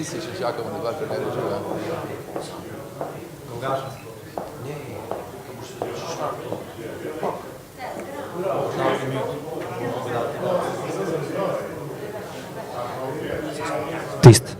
si še čakamo na dva trenerja živa. Dolgašen. Tist.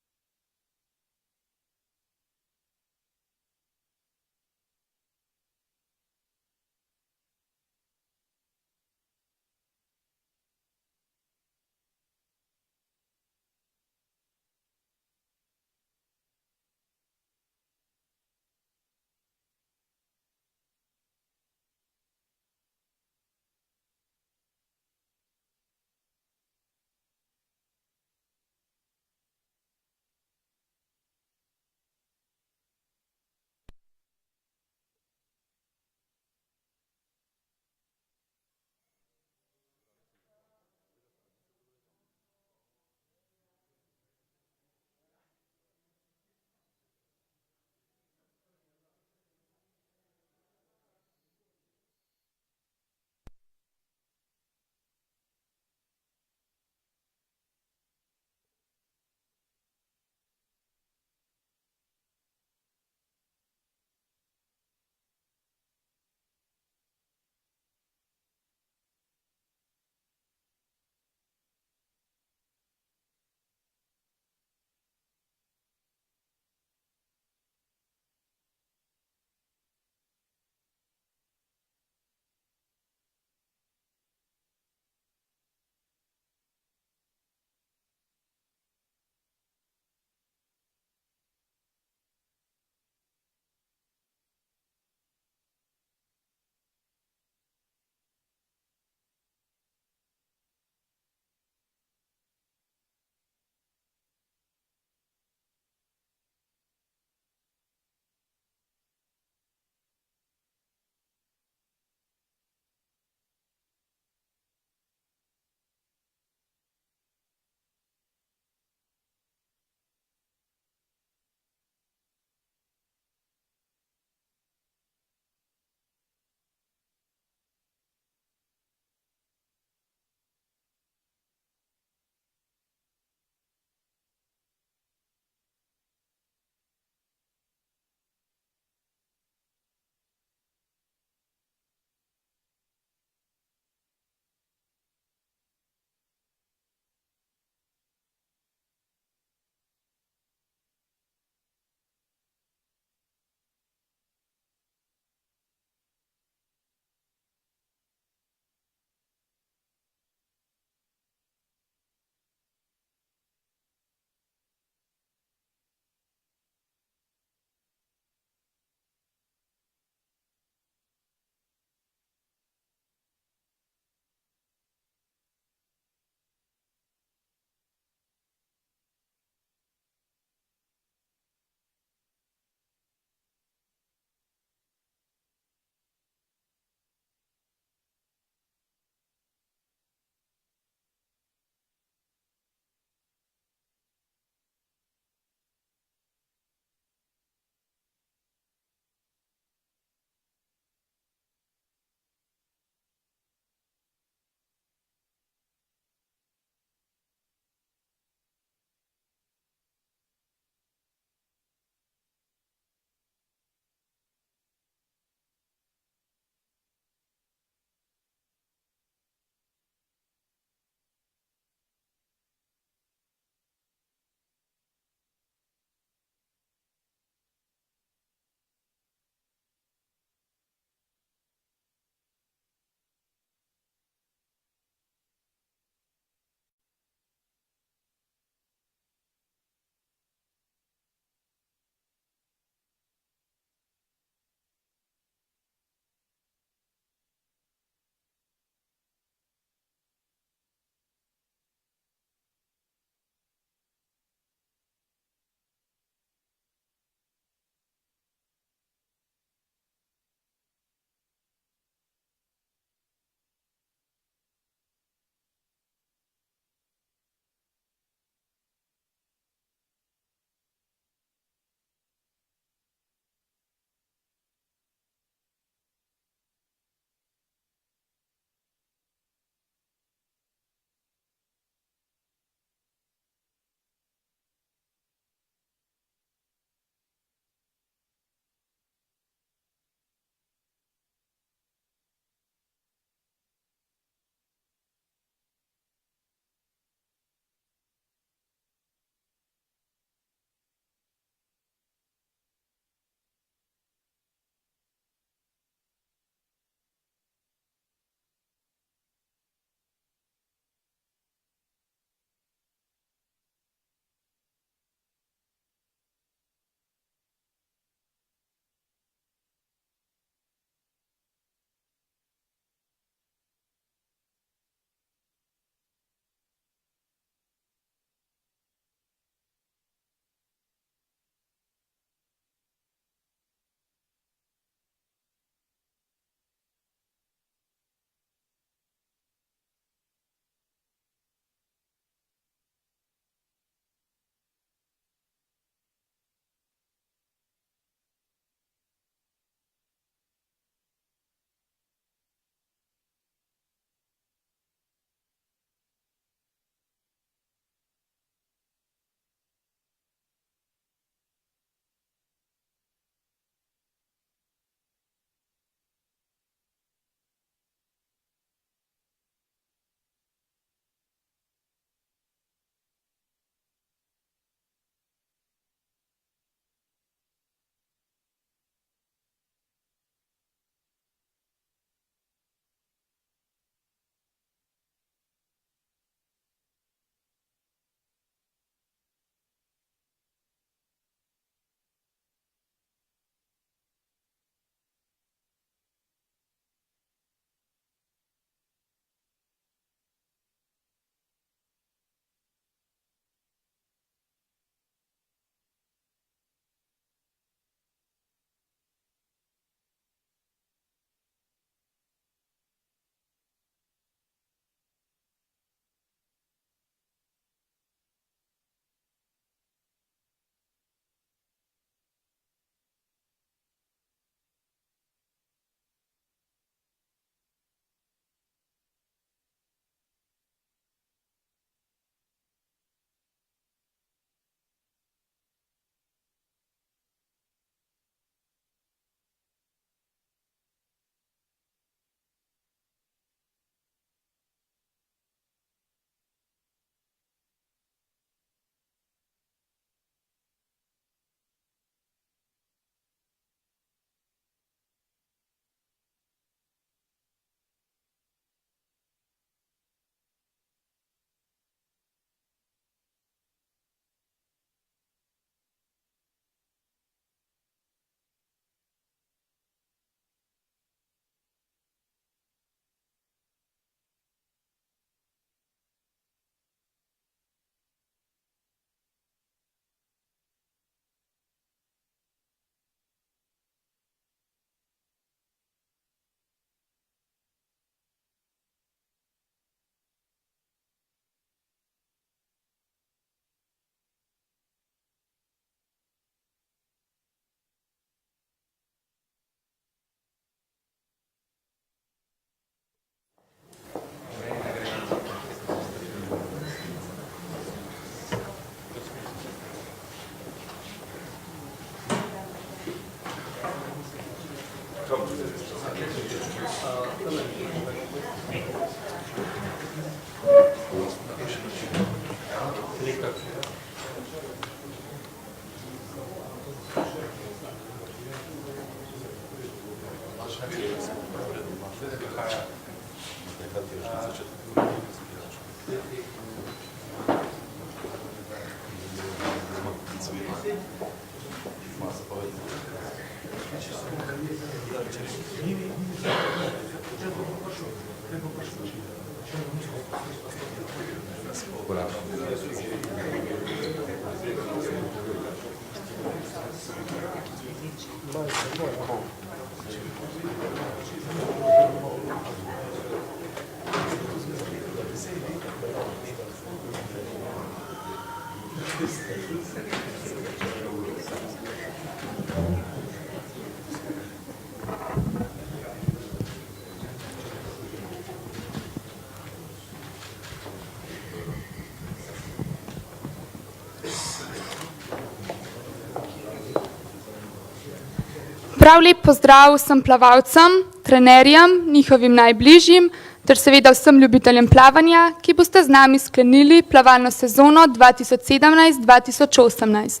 Prav lep pozdrav vsem plavalcem, trenerjem, njihovim najbližjim, ter seveda vsem ljubiteljem plavanja, ki boste z nami sklenili plavalno sezono 2017-2018.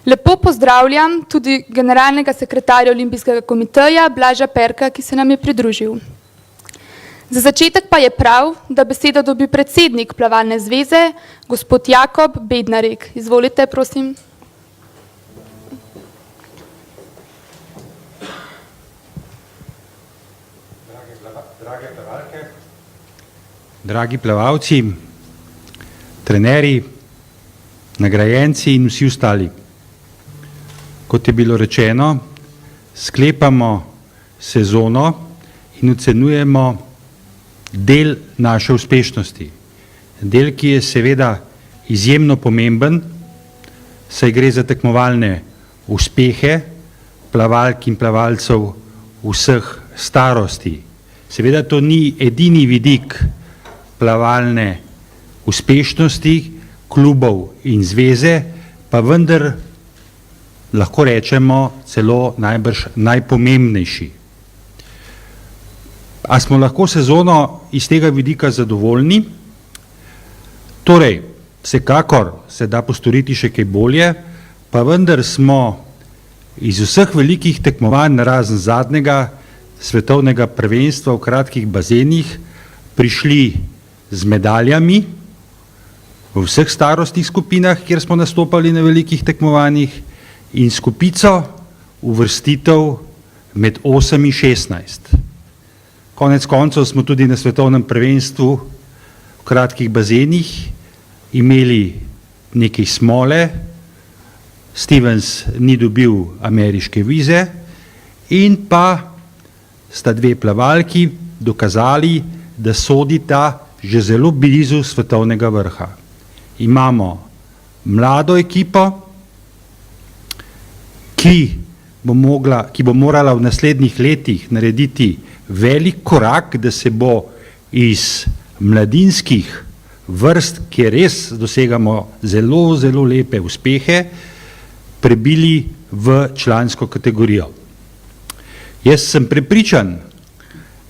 Lepo pozdravljam tudi generalnega sekretarja Olimpijskega komiteja Blaža Perka, ki se nam je pridružil. Za začetek pa je prav, da besedo dobi predsednik Plavalne zveze, gospod Jakob Bednarek. Izvolite, prosim. Dragi plavalci, trenerji, nagrajenci in vsi ostali. Kot je bilo rečeno, sklepamo sezono in ocenjujemo del naše uspešnosti. Del, ki je seveda izjemno pomemben, saj gre za tekmovalne uspehe plavalk in plavalcev vseh starosti. Seveda to ni edini vidik plavalne uspešnosti klubov in zveze, pa vendar lahko rečemo celo najbrž najpomembnejši. A smo lahko sezono iz tega vidika zadovoljni? Torej, vsekakor se da postoriti še kaj bolje, pa vendar smo iz vseh velikih tekmovanj, razen zadnjega svetovnega prvenstva v kratkih bazenih, prišli z medaljami v vseh starostnih skupinah, kjer smo nastopali na velikih tekmovanjih, in skupico uvrstitev med 8 in 16. Konec koncev smo tudi na svetovnem prvenstvu v kratkih bazenih imeli nekaj smole, Stevens ni dobil ameriške vize in pa sta dve plavalki dokazali, da sodita že zelo blizu svetovnega vrha. Imamo mlado ekipo, ki bo morala v naslednjih letih narediti velik korak, da se bo iz mladinskih vrst, kjer res dosegamo zelo, zelo lepe uspehe, prebili v člansko kategorijo. Jaz sem prepričan,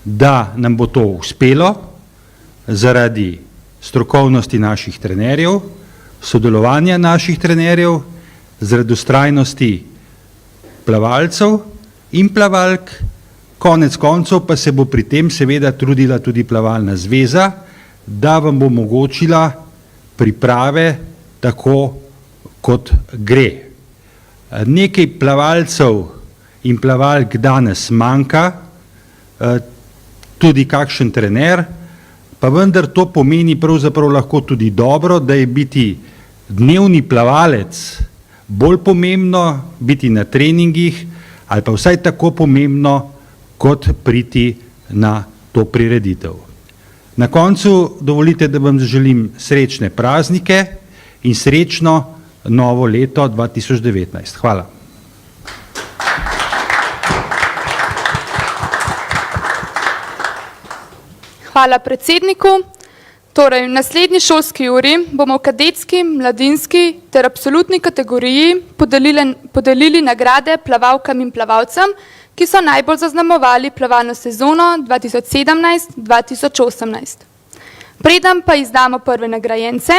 da nam bo to uspelo zaradi strokovnosti naših trenerjev, sodelovanja naših trenerjev, zaradi vztrajnosti plavalcev in plavalk, konec koncev pa se bo pri tem seveda trudila tudi Plavalna zveza, da vam bo omogočila priprave tako, kot gre. Nekaj plavalcev in plavalk danes manjka, tudi kakšen trener, pa vendar to pomeni pravzaprav lahko tudi dobro, da je biti dnevni plavalec bolj pomembno, biti na treningih, ali pa vsaj tako pomembno, kot priti na to prireditev. Na koncu dovolite, da vam zaželim srečne praznike in srečno novo leto 2019. Hvala. Hvala predsedniku. Torej, v naslednji šolski uri bomo v kadetski, mladinski ter absolutni kategoriji podelili nagrade plavalkam in plavalcem, ki so najbolj zaznamovali plavalno sezono 2017-2018. Preden pa izdamo prve nagrajence,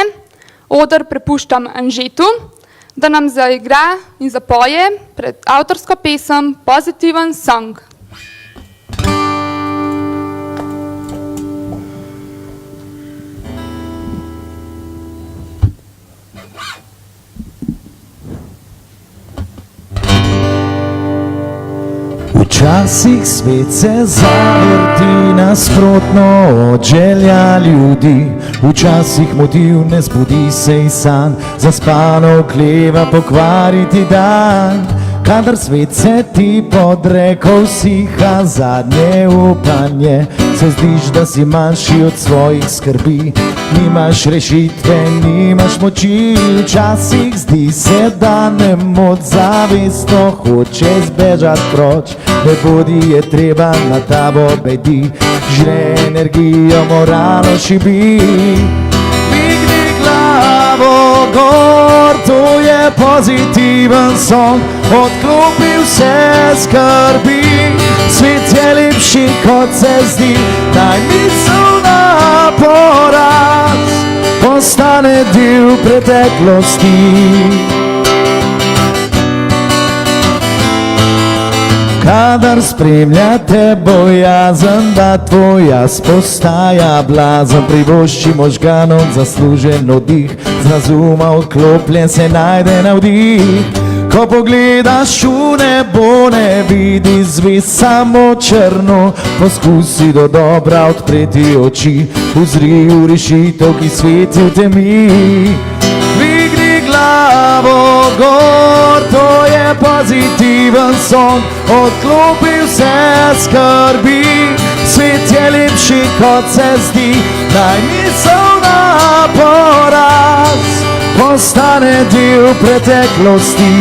oder prepuščam Anžetu, da nam zaigra in zapoje pred avtorsko pesem Pozitiven song. Včasih svet se zavrti nasprotno od želja ljudi, včasih motiv ne zbudi se iz sanj, zaspano okleva pokvariti dan. Kadar svet se ti podreko usiha zadnje upanje, se zdiš, da si manjši od svojih skrbi, nimaš rešitve, nimaš moči. Včasih zdi se, da nemoč zavestno hoče zbežat proč, ne bodi je treba, na tabo bedi, žre energijo, moralo šibi. Dvigni glavo gor, to je pozitiven song, odklopi vse skrbi, svet je lepši, kot se zdi, daj misel na poraz, postane del preteklosti. Kadar spremljate bojazen, da tvoj jaz postaja blazen, privošči možganom zaslužen oddih, z razuma odklopljen se najde navdih. Ko pogledaš v nebo, ne vidi zvezd, samo črno, poskusi do dobra odpreti oči, uzri v rešitev, ki sveti v temi. Dvigni glavo gor, to je pozitiven song, odklopi vse skrbi, svet je lepši, kot se zdi, daj misel na poraz, postane del preteklosti.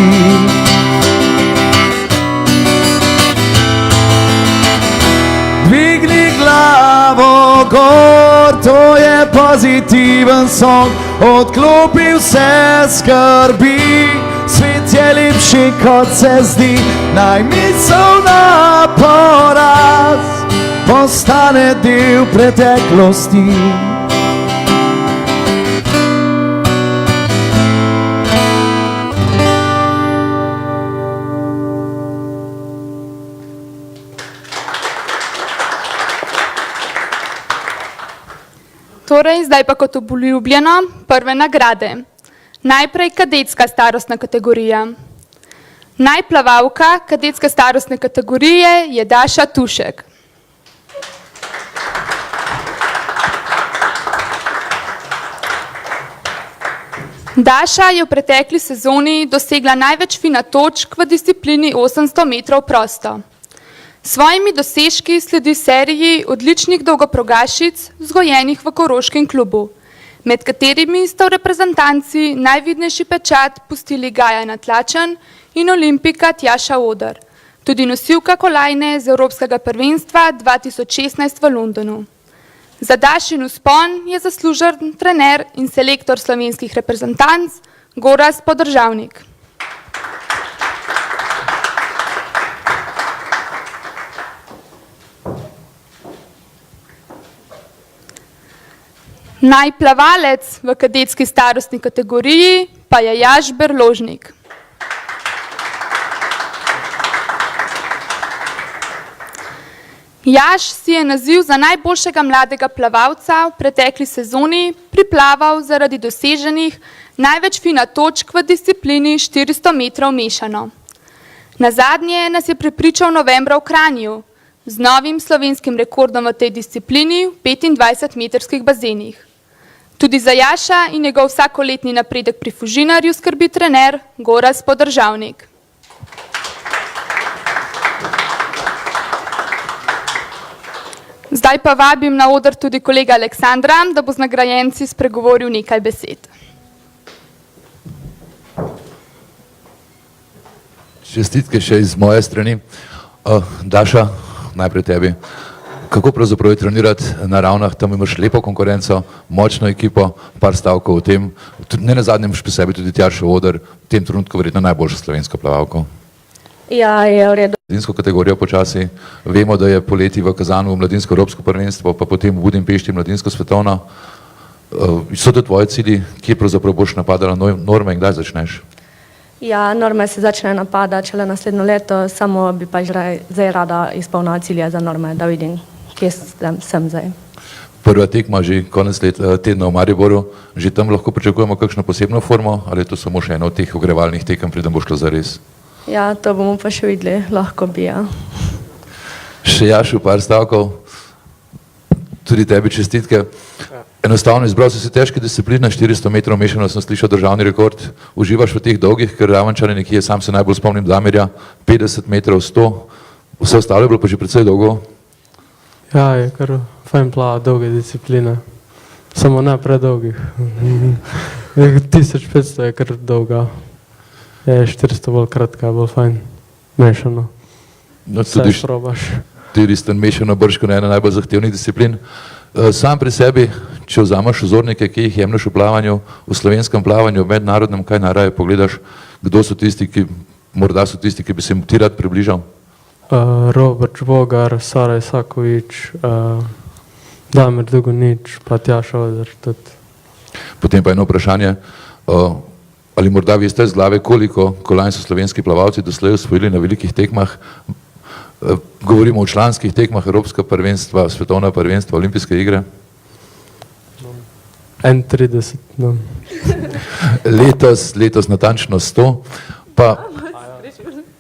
Dvigni glavo gor, to je pozitiven song, odklopi vse skrbi, svet je lepši, kot se zdi, naj misel na poraz postane del preteklosti. Torej, zdaj pa kot obljubljeno, prve nagrade. Najprej kadetska starostna kategorija. Najplavalka kadetske starostne kategorije je Daša Tušek. Daša je v pretekli sezoni dosegla največ fina točk v disciplini 800 metrov prosto. Svojimi dosežki sledi seriji odličnih dolgoprogašic, vzgojenih v Koroškem klubu, med katerimi sta v reprezentanci najvidnejši pečat pustili Gaja Natlačen in olimpika Tjaša Oder, tudi nosilka kolajne z Evropskega prvenstva 2016 v Londonu. Za Dašin vzpon je zaslužen trener in selektor slovenskih reprezentanc Gorazd Podržavnik. Najplavalec v kadetski starostni kategoriji pa je Jaž Berložnik. Jaž si je naziv za najboljšega mladega plavalca v pretekli sezoni priplaval zaradi doseženih največ fina točk v disciplini 400 metrov mešano. Nazadnje nas je prepričal novembra v Kranju z novim slovenskim rekordom v tej disciplini v 25-metrskih bazenih. Tudi za Jaša in njegov vsakoletni napredek pri Fužinarju skrbi trener Gorazd Podržavnik. Zdaj pa vabim na oder tudi kolega Aleksandra, da bo z nagrajenci spregovoril nekaj besed. Čestitke še iz moje strani. Daša, najprej tebi. Kako pravzaprav je trenirati na Ravnah, tam imaš lepo konkurenco, močno ekipo, par stavkov o tem, ne nazadnje imaš pri sebi tudi Tjašo Oder, v tem trenutku verjetno najboljšo slovensko plavalko. Ja, je v redu. Mladinsko kategorijo počasi. Vemo, da je poleti v Kazanu mladinsko evropsko prvenstvo, pa potem v Budimpešti mladinsko svetovno. So to tvoji cilji, kje pravzaprav boš napadala norme in kdaj začneš? Ja, norme se začne napadati šele naslednjo leto, samo bi pa zdaj rada izpolnila cilje za norme, da vidim, kje sem zdaj. Prva tekma že konec tedna v Mariboru, že tam lahko pričakujemo kakšno posebno formo, ali je to samo še eno od teh ogrevalnih tekem, preden bo šlo zares? Ja, to bomo pa še videli, lahko bi, ja. Še Jašu par stavkov, tudi tebi čestitke. Enostavno izbral si težke discipline, 400 metrov mešano sem slišal državni rekord. Uživaš v teh dolgih, ker Ravenčani nekje, sam se najbolj spomnim Damirja, 50 metrov, 100, vse ostalo je bilo pa že precej dolgo. Ja, je kar fajn plava dolge discipline, samo ne predolgih. 1500 je kar dolga, je 400 bolj kratka, bolj fajn, mešano. No, Vse tudi probaš. 400 mešano brško na ena najbolj zahtevnih disciplin. Sam pri sebi, če vzameš vzornike, ki jih jemlješ v plavanju, v slovenskem plavanju, v mednarodnem, kaj najraje pogledaš, kdo so tisti, ki morda so tisti, ki bi se mu ti rad približal? Robert Žbogar, Sara Isakovič, Damir Dugonič, pa Tjaša Oder tudi. Potem pa eno vprašanje, ali morda veste z glave, koliko kolajn so slovenski plavalci doslej osvojili na velikih tekmah? Govorimo o članskih tekmah, Evropska prvenstva, svetovna prvenstva, olimpijske igre. 31, no. Letos natančno 100, pa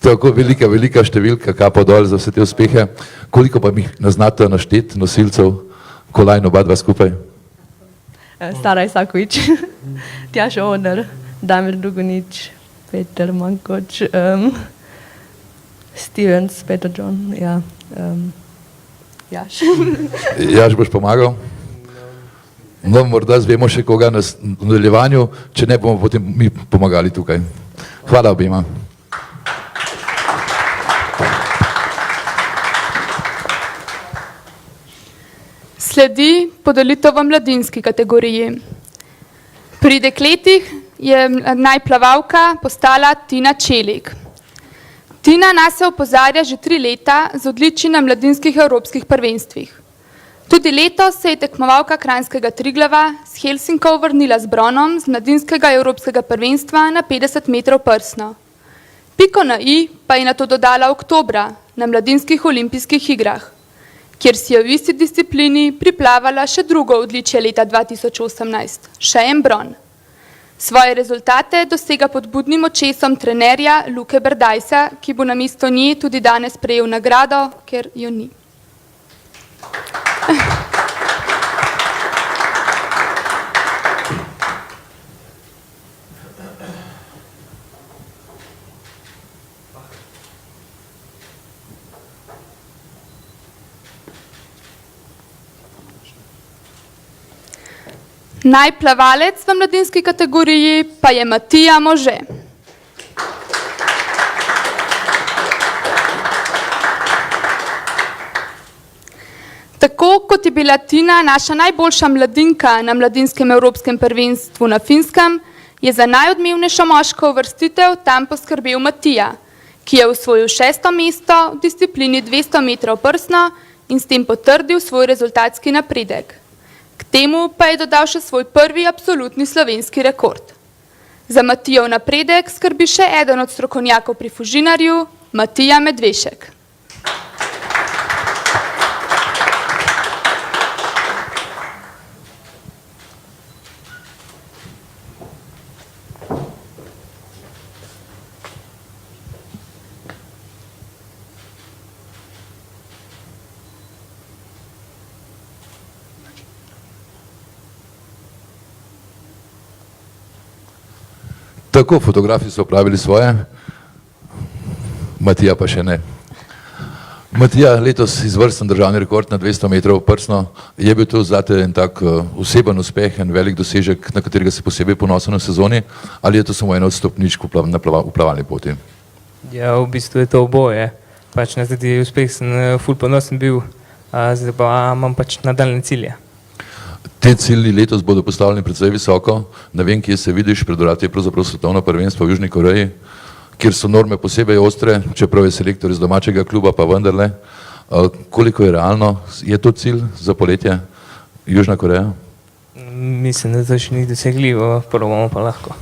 tako velika številka, kapo dol za vse te uspehe. Koliko pa mi znate našteti nosilcev kolajn oba dva skupaj? Sara Isakovič, Tjaša Oder, Damir Dugonič, Peter Mankoč, Stevens, Peter John, ja, Jaš. Jaš boš pomagal? No, morda zvemo še koga na nadaljevanju, če ne bomo potem mi pomagali tukaj. Hvala obima. Sledi podelitev v mladinski kategoriji. Pri dekletih je najplavalka postala Tina Čelik. Tina nas se opozarja že 3 leta z odličji na mladinskih evropskih prvenstvih. Tudi letos se je tekmovalka Kranjskega Triglava s Helsinkov vrnila z bronom z mladinskega evropskega prvenstva na 50 metrov prsno. Piko na i pa je nato dodala oktobra na mladinskih olimpijskih igrah, kjer si je v isti disciplini priplavala še drugo odličje leta 2018, še en bron. Svoje rezultate dosega pod budnim očesom trenerja Luke Berdajsa, ki bo namesto nje tudi danes prejel nagrado, ker jo ni. Najplavalec v mladinski kategoriji pa je Matija Može. Tako kot je bila Tina naša najboljša mladinka na mladinskem evropskem prvenstvu na Finskem, je za najodmevnejšo moško uvrstitev tam poskrbel Matija, ki je osvojil 6. mesto v disciplini 200 metrov prsno in s tem potrdil svoj rezultatski napredek. K temu pa je dodal še svoj prvi absolutni slovenski rekord. Za Matijev napredek skrbi še eden od strokovnjakov pri Fužinarju, Matija Medvešek. Tako, fotografi so opravili svoje, Matija pa še ne. Matija, letos izvrsten državni rekord na 200 metrov prsno. Je bil to zate en tak oseben uspeh, en velik dosežek, na katerega si posebej ponosen v sezoni, ali je to samo eno od stopničk v plavalni poti? Ja, v bistvu je to oboje. Pač na zadnji uspeh sem ful ponosen bil, zdaj pa imam pač nadaljne cilje. Te cilji letos bodo postavljeni precej visoko. Ne vem, kje se vidiš, pred vrati je pravzaprav svetovno prvenstvo v Južni Koreji. kjer so norme posebej ostre, čeprav je selektor iz domačega kluba, pa vendarle. Koliko je realno, je to cilj za poletje Južna Koreja? Mislim, da to še ni dosegljivo, probamo pa lahko.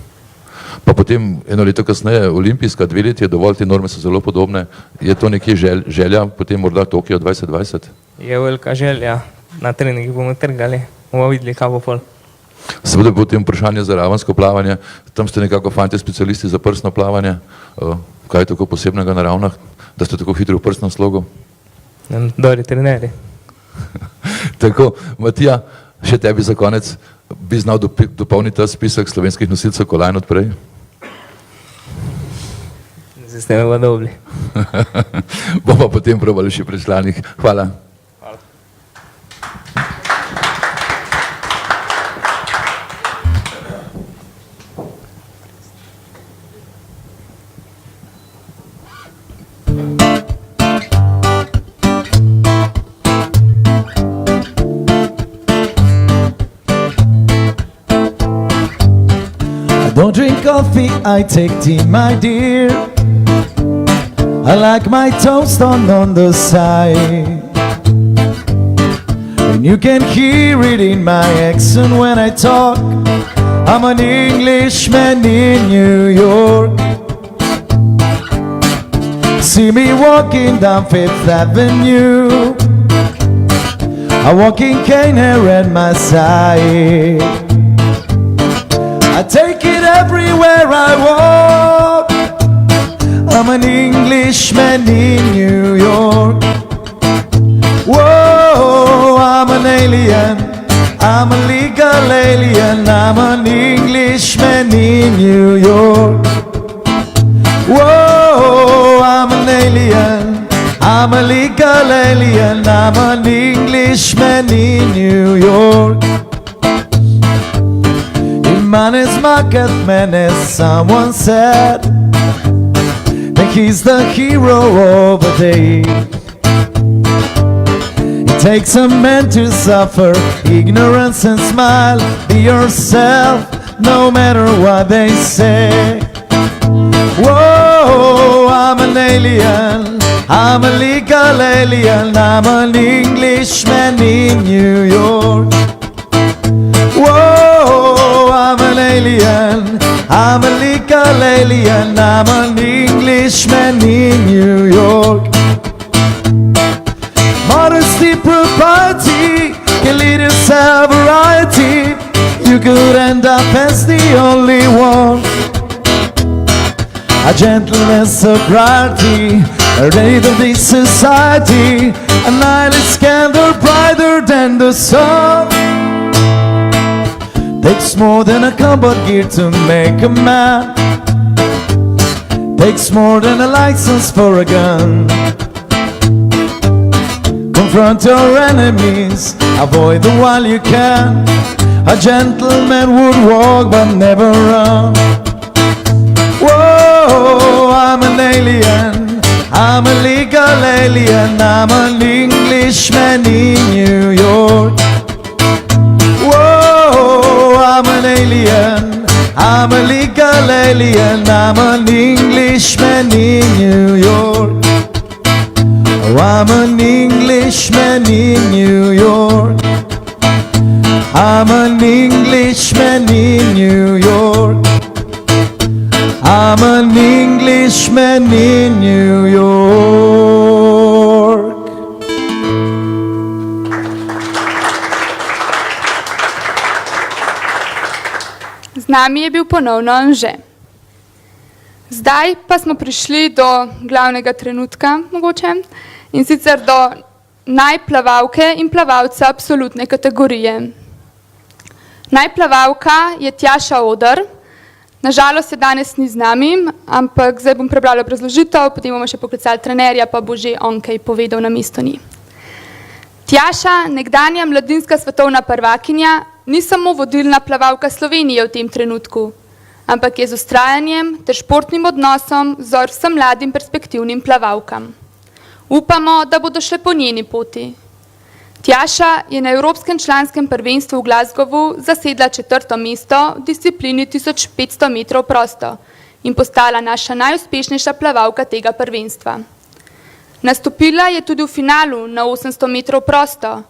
Pa potem eno leto kasneje olimpijska, 2 leti je dovolj, te norme so zelo podobne. Je to nekje želja, potem morda Tokio 2020? Je velika želja, na treningih bomo trgali, bomo videli, kaj bo pol. Seveda bo potem vprašanje za ravensko plavanje, tam ste nekako fantje specialisti za prsno plavanje. Kaj je tako posebnega na Ravnah, da ste tako hitri v prsnem slogu? Dobri trenerji. Tako, Matija, še tebi za konec, bi znal dopolniti ta spisek slovenskih nosilcev kolajn odprej? Zdaj ste me pa dobili. Bomo potem probali še pri članih. Hvala. Don't drink coffee, I take tea, my dear. I like my toast on the side. And you can hear it in my accent when I talk. I'm an Englishman in New York. See me walking down Fifth Avenue. A walking cane here at my side. I take it everywhere I walk. I'm an Englishman in New York. Whoa, I'm an alien. I'm a legal alien. I'm an Englishman in New York. Whoa, I'm an alien. I'm a legal alien. I'm an Englishman in New York. Man is market man, as someone said, that he's the hero of the day. It takes a man to suffer ignorance and smile. Be yourself, no matter what they say. Whoa, I'm an alien. I'm a legal alien. I'm an Englishman in New York. Whoa, I'm an alien. I'm a legal alien. I'm an Englishman in New York. Modesty, propriety can lead us a variety. You could end up as the only one. A gentleness, sobriety, a rate of this society. A nightly candle brighter than the sun. Takes more than a combat gear to make a man. Takes more than a license for a gun. Confront your enemies, avoid them while you can. A gentleman would walk but never run. Whoa, I'm an alien. I'm a legal alien. I'm an Englishman in New York. I'm an alien, I'm a legal alien, I'm an Englishman in New York. Oh, I'm an Englishman in New York. I'm an Englishman in New York. I'm an Englishman in New York. Z nami je bil ponovno Anže. Zdaj pa smo prišli do glavnega trenutka, mogoče, in sicer do najplavalke in plavalca absolutne kategorije. Najplavalka je Tjaša Oder. Nažalost se danes ni z nami, ampak zdaj bom prebrala obrazložitev, potem bomo še poklicali trenerja, pa bo že on kaj povedal namesto njih. Tjaša, nekdanja mladinska svetovna prvakinja, ni samo vodilna plavalka Slovenije v tem trenutku, ampak je z vztrajanjem ter športnim odnosom vzor vsem mladim perspektivnim plavalkam. Upamo, da bodo šle po njeni poti. Tjaša je na Evropskem članskem prvenstvu v Glasgowu zasedla 4. mesto v disciplini 1500 metrov prosto in postala naša najuspešnejša plavalka tega prvenstva. Nastopila je tudi v finalu na 800 metrov prosto,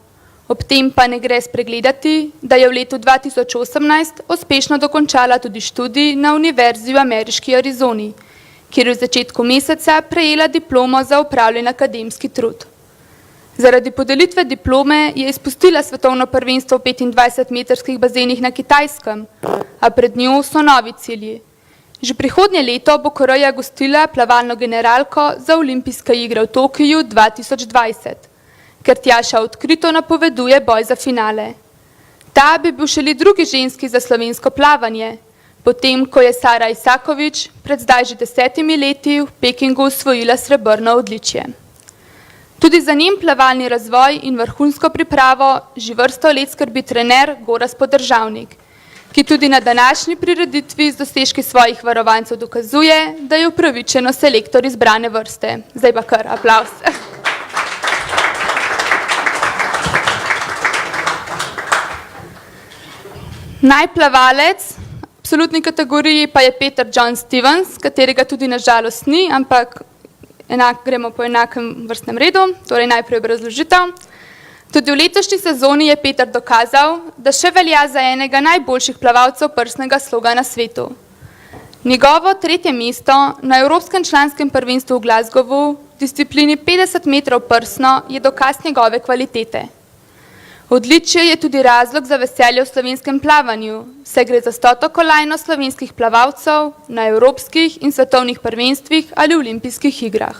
ob tem pa ne gre spregledati, da je v letu 2018 uspešno dokončala tudi študij na Univerzi v ameriški Arizoni, kjer je v začetku meseca prejela diplomo za opravljen akademski trud. Zaradi podelitve diplome je izpustila svetovno prvenstvo v 25-metrskih bazenih na Kitajskem, a pred njo so novi cilji. Že prihodnje leto bo Koreja gostila plavalno generalko za olimpijske igre v Tokiju 2020, ker Tjaša odkrito napoveduje boj za finale. Ta bi bil šele drugi ženski za slovensko plavanje, potem ko je Sara Isakovič pred zdaj že 10 leti v Pekingu osvojila srebrno odličje. Tudi za njen plavalni razvoj in vrhunsko pripravo že vrsto let skrbi trener Gorazd Podržavnik, ki tudi na današnji prireditvi z dosežki svojih varovancev dokazuje, da je upravičeno selektor izbrane vrste. Zdaj pa kar aplavz. Najplavalec v absolutni kategoriji pa je Peter John Stevens, katerega tudi nažalost ni, ampak gremo po enakem vrstnem redu, torej najprej obrazložitev. Tudi v letošnji sezoni je Peter dokazal, da še velja za enega najboljših plavalcev prsnega sloga na svetu. Njegovo 3. mesto na Evropskem članskem prvenstvu v Glasgowu v disciplini 50 metrov prsno je dokaz njegove kvalitete. Odličje je tudi razlog za veselje v slovenskem plavanju, saj gre za 100. kolajno slovenskih plavalcev na evropskih in svetovnih prvenstvih ali olimpijskih igrah.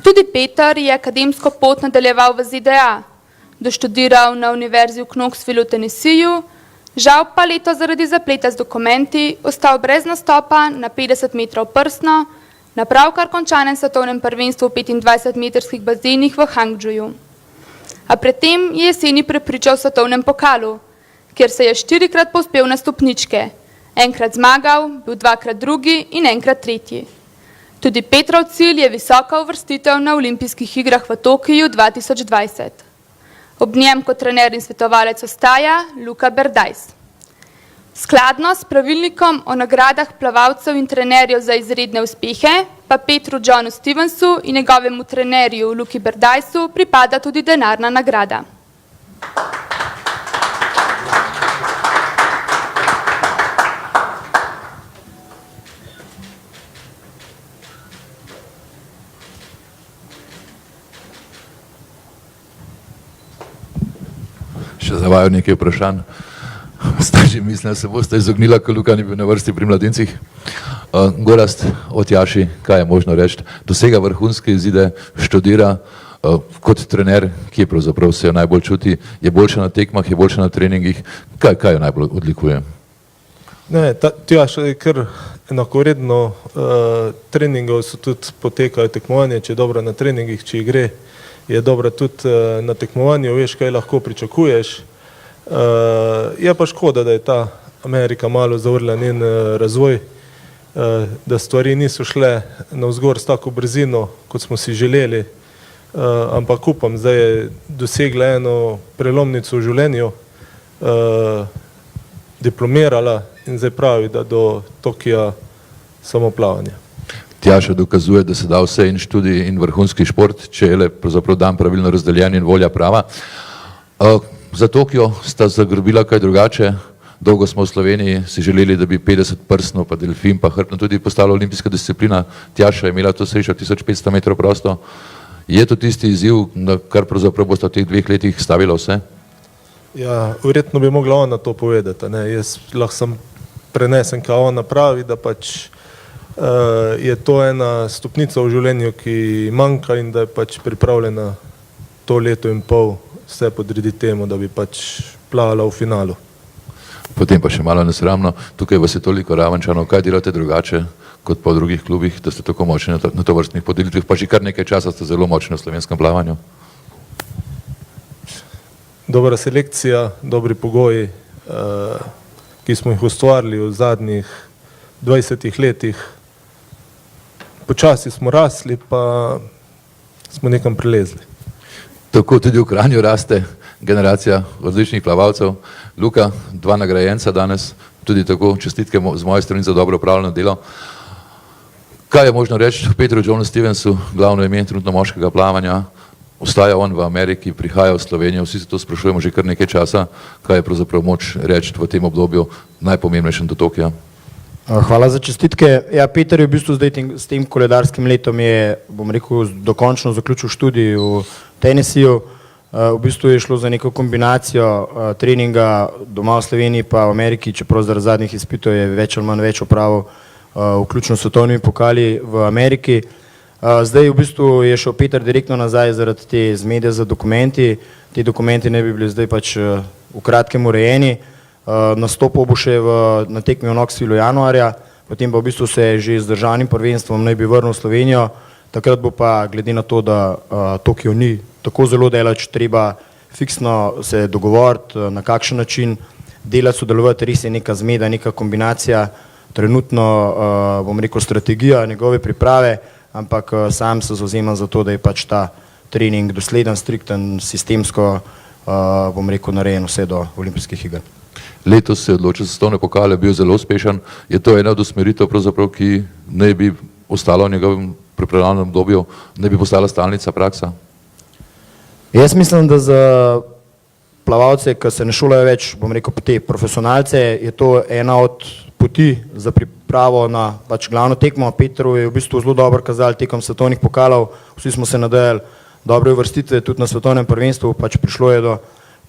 Tudi Peter je akademsko pot nadaljeval v ZDA, doštudiral na Univerzi v Knoxvilleu v Tennesseeju, žal pa leto zaradi zapleta z dokumenti ostal brez nastopa na 50 metrov prsno na pravkar končanem svetovnem prvenstvu v 25-metrskih bazenih v Hangzhouju. A predtem je jeseni prepričal v svetovnem pokalu, kjer se je 4-krat povzpel na stopničke, enkrat zmagal, bil 2-krat drugi in enkrat tretji. Tudi Petrov cilj je visoka uvrstitev na olimpijskih igrah v Tokiju 2020. Ob njem kot trener in svetovalec ostaja Luka Berdajs. Skladno s pravilnikom o nagradah plavalcev in trenerjev za izredne uspehe, pa Petru Johnu Stevensu in njegovemu trenerju Luki Berdajsu pripada tudi denarna nagrada. Še za vaju nekaj vprašanj. Starši mislim, da se boste izognila, ko Luka ni bil na vrsti pri mladincih. Gorazd, o Tjaši, kaj je možno reči? Dosega vrhunske izide, študira kot trener, ki je pravzaprav se jo najbolj čuti, je boljša na tekmah, je boljša na treningih. Kaj jo najbolj odlikuje? Ne, Tjaša je kar enakovredno, treningov so tudi potekajo tekmovanje, če je dobro na treningih, če gre, je dobro tudi na tekmovanju, veš, kaj lahko pričakuješ. Je pa škoda, da je ta Amerika malo zavrla njen razvoj, da stvari niso šle navzgor s tako brzino, kot smo si želeli, ampak upam, da je dosegla eno prelomnico v življenju, diplomirala in zdaj pravi, da do Tokija samo plavanje. Tjaša dokazuje, da se da vse in študij in vrhunski šport, če je le pravzaprav dan pravilno razdeljen in volja prava. Za Tokio sta zagrobila kaj drugače. Dolgo smo v Sloveniji si želeli, da bi 50 prsno, pa delfin, pa hrbtno tudi postala olimpijska disciplina. Tjaša je imela to srečo 1500 metrov prosto. Je to tisti izziv, na kar pravzaprav boste v teh 2 letih stavila vse? Ja, verjetno bi mogla ona to povedati. Ne? Jaz lahko sem prenesen, kao ona pravi, da pač je to ena stopnica v življenju, ki manjka in da je pač pripravljena to leto in pol vse podrediti temu, da bi pač plavala v finalu. Potem pa še malo nesramno, tukaj vas je toliko Ravenčanov, kaj delate drugače kot po drugih klubih, da ste tako močni na tovrstnih podelitvah, pa že kar nekaj časa ste zelo močni v slovenskem plavanju? Dobra selekcija, dobri pogoji, ki smo jih ustvarili v zadnjih 20 letih. Počasi smo rasli, pa smo nekam prilezli. Tako tudi v Kranju raste generacija odličnih plavalcev. Luka, 2 nagrajenca danes, tudi tako čestitke z moje strani za dobro upravljeno delo. Kaj je možno reči o Petru Johnu Stevensu, glavno ime trenutno moškega plavanja? Ostaja on v Ameriki, prihaja v Slovenijo, vsi se to sprašujemo že kar nekaj časa. Kaj je pravzaprav moč reči v tem obdobju najpomembnejšem do Tokija? Hvala za čestitke. Ja, Peter je v bistvu zdaj s tem koledarskim letom je, bom rekel, dokončno zaključil študij v Tennesseeju. V bistvu je šlo za neko kombinacijo treninga doma v Sloveniji pa v Ameriki, čeprav zaradi zadnjih izpitov je več ali manj več opravil, vključno s svetovnimi pokali v Ameriki. Zdaj v bistvu je šel Peter direktno nazaj zaradi te zmede za dokumenti. Ti dokumenti ne bi bili zdaj pač v kratkem urejeni. Nastopil bo še na tekmi v Knoxvilleu januarja, potem pa v bistvu se že z državnim prvenstvom naj bi vrnil v Slovenijo. Takrat bo pa, glede na to, da Tokio ni tako zelo daleč, treba fiksno se dogovoriti, na kakšen način delati, sodelovati, res je neka zmeda, neka kombinacija, trenutno, bom rekel, strategija njegove priprave, ampak sam se zavzemam za to, da je pač ta trening dosleden, strikten, sistemsko, bom rekel, narejen vse do olimpijskih iger. Letos se je odločil za svetovne pokale, bil zelo uspešen. Je to ena od usmeritev, pravzaprav, ki naj bi ostala v njegovem pripravljalnem obdobju, naj bi postala stalnica, praksa? Jaz mislim, da za plavalce, ki se ne šolajo več, bom rekel, te profesionalce, je to ena od poti za pripravo na pač glavno tekmo. Petru je v bistvu zelo dobro kazal tekom svetovnih pokalov, vsi smo se nadejali dobre uvrstitve, tudi na svetovnem prvenstvu, pač prišlo je do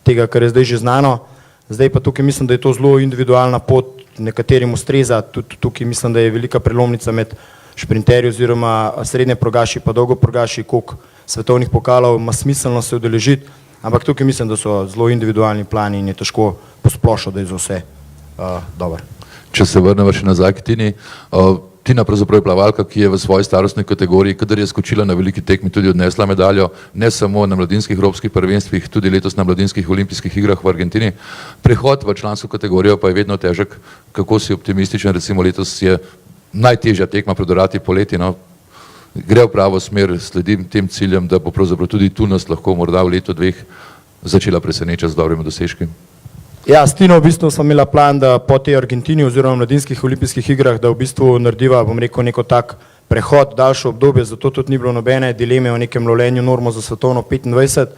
tega, kar je zdaj že znano. Zdaj pa tukaj mislim, da je to zelo individualna pot, nekaterim ustreza, tudi tukaj mislim, da je velika prelomnica med šprinterji oziroma srednje progaši pa dolgo progaši, koliko svetovnih pokalov ima smiselno se udeležiti, ampak tukaj mislim, da so zelo individualni plani in je težko posplošati, da je za vse dober. Če se vrnemo še nazaj k Tini, Tina pravzaprav je plavalka, ki je v svoji starostni kategoriji, kadar je skočila na veliki tekmi, tudi odnesla medaljo, ne samo na mladinskih evropskih prvenstvih, tudi letos na mladinskih olimpijskih igrah v Argentini. Prehod v člansko kategorijo pa je vedno težek. Kako si optimističen, recimo letos je najtežja tekma prodorati poleti, no? Gre v pravo smer, sledim tem ciljem, da bo pravzaprav tudi tu nas lahko morda v letu dveh začela presenečati z dobrimi dosežki. Ja, s Tino v bistvu smo imela plan, da po tej Argentini oziroma mladinskih olimpijskih igrah, da v bistvu narediva, bom rekel, neko tak prehod, daljše obdobje, zato tudi ni bilo nobene dileme o nekem lovljenju normo za svetovno 25.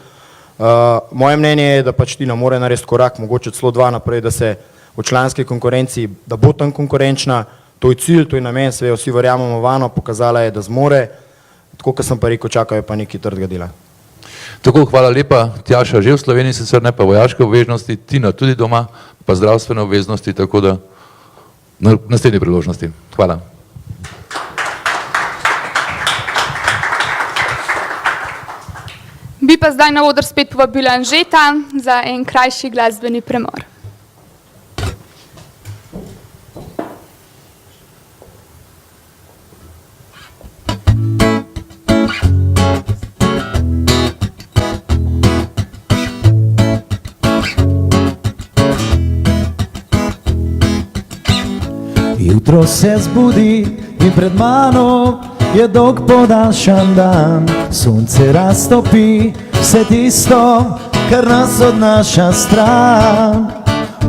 Moje mnenje je, da pač Tina mora narediti korak, mogoče celo 2 naprej, da se v članski konkurenci, da bo tam konkurenčna, to je cilj, to je namen, sve vsi verjamemo vano, pokazala je, da zmore, tako kot sem pa rekel, čakajo pa nekaj trdega dela. Tako, hvala lepa, Tjaša že v Sloveniji, sicer ne pa vojaške obveznosti, Tina tudi doma, pa zdravstvene obveznosti, tako da na naslednji priložnosti. Hvala. Bi pa zdaj na oder spet povabila Anžeta za en krajši glasbeni premor. Jutro se zbudi in pred mano je dolg podaljšan dan. Sonce raztopi vse tisto, kar nas odnaša stran.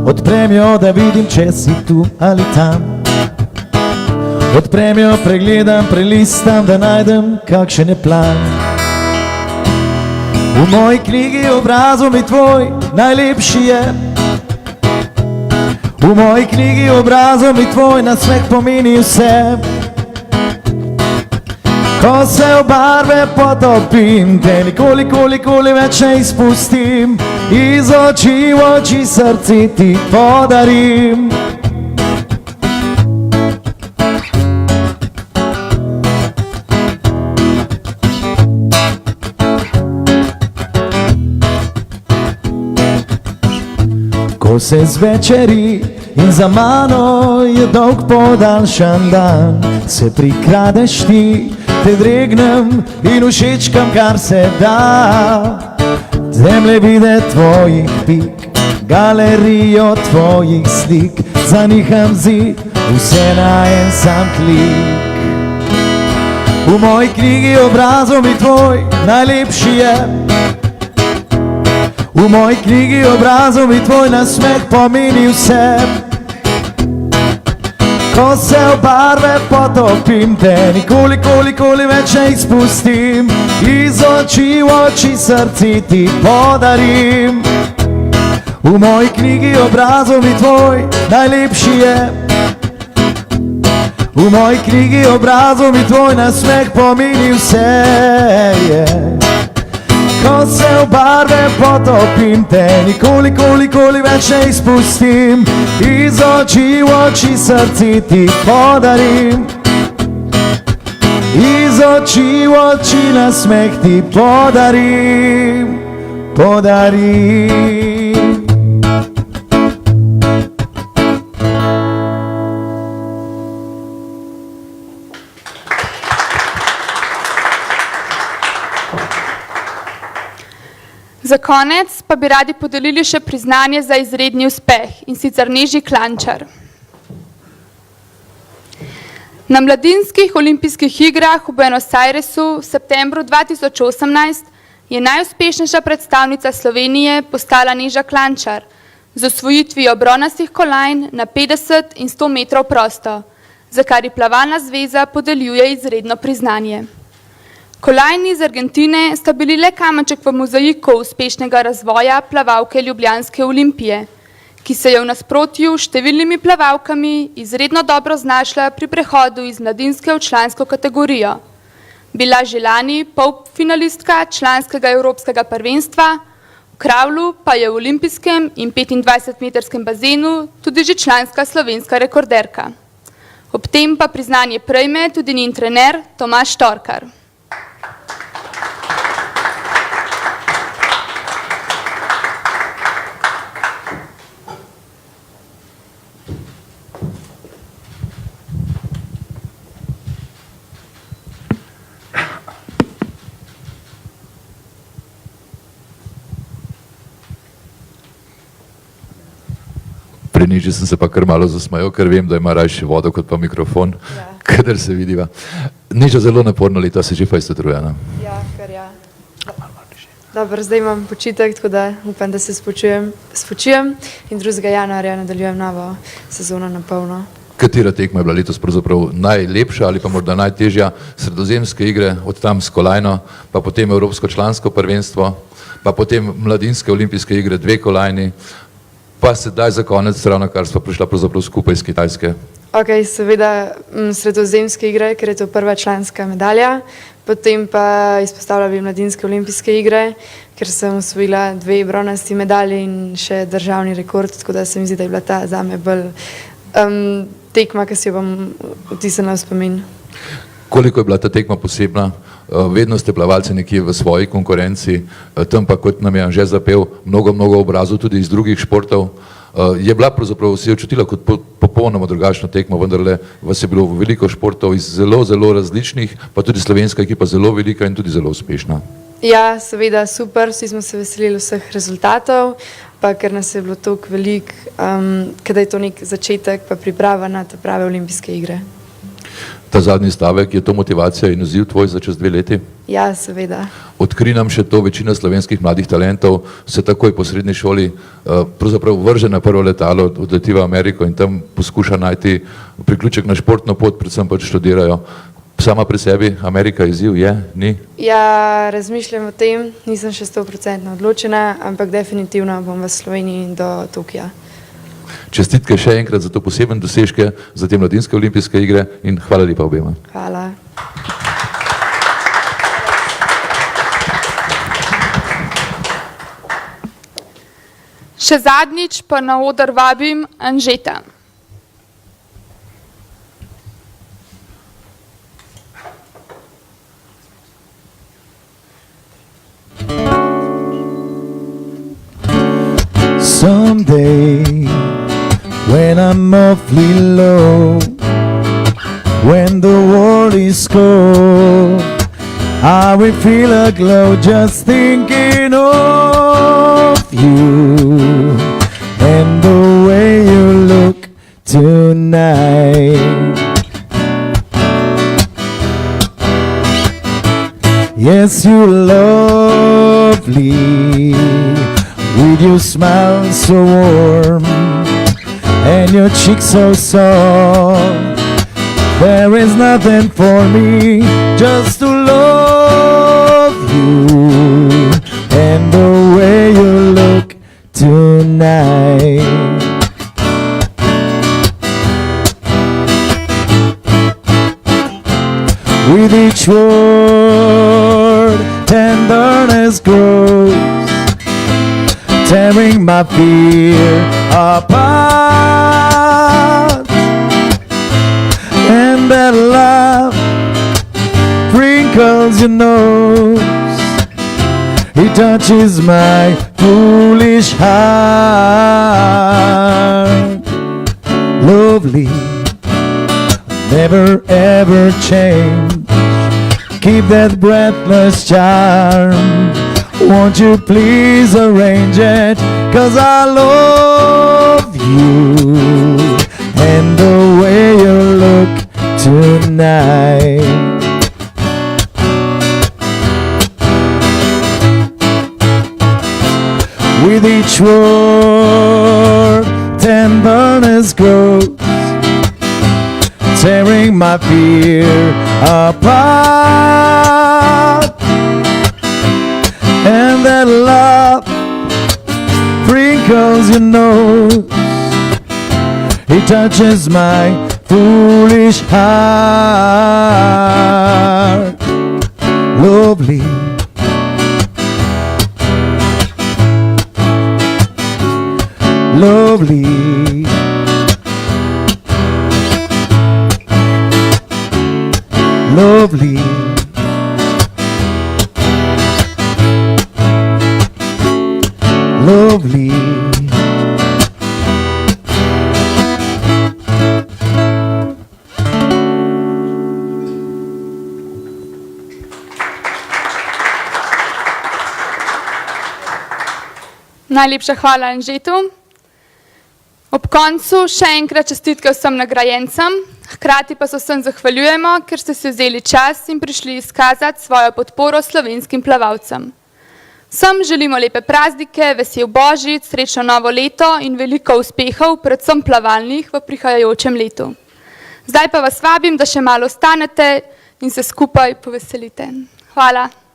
Odprem jo, da vidim, če si tu ali tam. Odprem jo, pregledam, prelistam, da najdem kakšen je plan. V moji knjigi obrazov mi tvoj najlepši je. V moji knjigi obrazov mi tvoj nasmeh pomeni vse. Ko se v barve potopim, te nikoli več ne izpustim. Iz oči v oči srce ti podarim. Ko se zvečeri in za mano je dolg podaljšan dan, se prikradeš ti, te dregnem in všečkam, kar se da. Zemljevide tvojih pik, galerijo tvojih slik, zaniham zid, vse na en sam klik. V moji knjigi obrazov mi tvoj najlepši je. V moji knjigi obrazov mi tvoj nasmeh pomeni vse. Ko se v barve potopim, te nikoli več ne izpustim. Iz oči v oči srci ti podarim. V moji knjigi obrazov mi tvoj najlepši je. V moji knjigi obrazov mi tvoj nasmeh pomeni vse je. Ko se v barve potopim, te nikoli več ne izpustim. Iz oči v oči srci ti podarim. Iz oči v oči nasmeh ti podarim. Podarim. Za konec pa bi radi podelili še priznanje za izredni uspeh, in sicer Neži Klančar. Na mladinskih olimpijskih igrah v Buenos Airesu v septembru 2018 je najuspešnejša predstavnica Slovenije postala Neža Klančar z osvojitvijo bronastih kolajn na 50 in 100 metrov prosto, za kar ji Plavalna zveza podeljuje izredno priznanje. Kolajni iz Argentine sta bili le kamenček v mozaiku uspešnega razvoja plavalke Ljubljanske Olimpije, ki se je v nasprotju s številnimi plavalkami izredno dobro znašla pri prehodu iz mladinske v člansko kategorijo. Bila že lani polfinalistka članskega evropskega prvenstva, v kravlu pa je v olimpijskem in 25-metrskem bazenu tudi že članska slovenska rekorderka. Ob tem pa priznanje prejme tudi njen trener Tomaž Torkar. Pri Neži sem se pa kar malo zasmajal, ker vem, da ima rajši vodo kot pa mikrofon, kadar se vidiva. Neža, zelo naporno leto, si že fejst utrujena. Ja, kar ja. Dobro, zdaj imam počitek, tako da upam, da se spočijem in 2. januarja nadaljujem novo sezono na polno. Katera tekma je bila letos pravzaprav najlepša ali pa morda najtežja? Sredozemske igre, od tam s kolajno, pa potem Evropsko člansko prvenstvo, pa potem mladinske olimpijske igre, 2 kolajni, pa sedaj za konec, ravno kar smo prišla pravzaprav skupaj iz Kitajske. Ok, seveda sredozemske igre, ker je to prva članska medalja, potem pa izpostavila bi mladinske olimpijske igre, ker sem osvojila 2 bronasti medalje in še državni rekord, tako da se mi zdi, da je bila ta zame bolj tekma, ki si jo bom vtisnila v spomin. Koliko je bila ta tekma posebna? Vedno ste plavalci nekje v svoji konkurenci, tam pa, kot nam je Anže zapel, mnogo obrazov tudi iz drugih športov. Je bila pravzaprav, si jo čutila kot popolnoma drugačno tekmo, vendarle vas je bilo veliko športov iz zelo različnih, pa tudi slovenska ekipa zelo velika in tudi zelo uspešna. Ja, seveda super, vsi smo se veselili vseh rezultatov, pa ker nas je bilo toliko veliko, kada je to nek začetek, pa priprava na te prave olimpijske igre. Ta zadnji stavek, je to motivacija in izziv tvoj za čez 2 leti? Ja, seveda. Odkri nam še to, večina slovenskih mladih talentov se takoj po srednji šoli pravzaprav vrže na prvo letalo, odleti v Ameriko in tam poskuša najti priključek na športno pot, predvsem pač študirajo. Sama pri sebi, Amerika izziv je, ni? Ja, razmišljam o tem, nisem še 100% odločena, ampak definitivno bom v Sloveniji do Tokija. Čestitke še enkrat za to poseben dosežke, za te mladinske olimpijske igre in hvala lepa obema. Hvala. Še zadnjič pa na oder vabim Anžeta. Someday, when I'm awfully low, when the world is cold, I will feel a glow just thinking of you and the way you look tonight. Yes, you're lovely with your smile so warm, and and your cheeks so soft. There is nothing for me just to love you and the way you look tonight. With each word, tenderness grows, tearing my fear apart. And that love wrinkles your nose, it touches my foolish heart. Lovely, never ever change. Keep that breathless charm. Won't you please arrange it? 'Cause I love you and the way you look tonight. With each word, tenderness grows, tearing my fear apart. And that love wrinkles your nose, it touches my foolish heart. Lovely, lovely, lovely, lovely. Najlepša hvala Anžetu. Ob koncu še enkrat čestitke vsem nagrajencem, hkrati pa se vsem zahvaljujemo, ker ste si vzeli čas in prišli izkazati svojo podporo slovenskim plavalcem. Vsem želimo lepe praznike, vesel Božič, srečno novo leto in veliko uspehov, predvsem plavalnih, v prihajajočem letu. Zdaj pa vas vabim, da še malo ostanete in se skupaj poveselite. Hvala.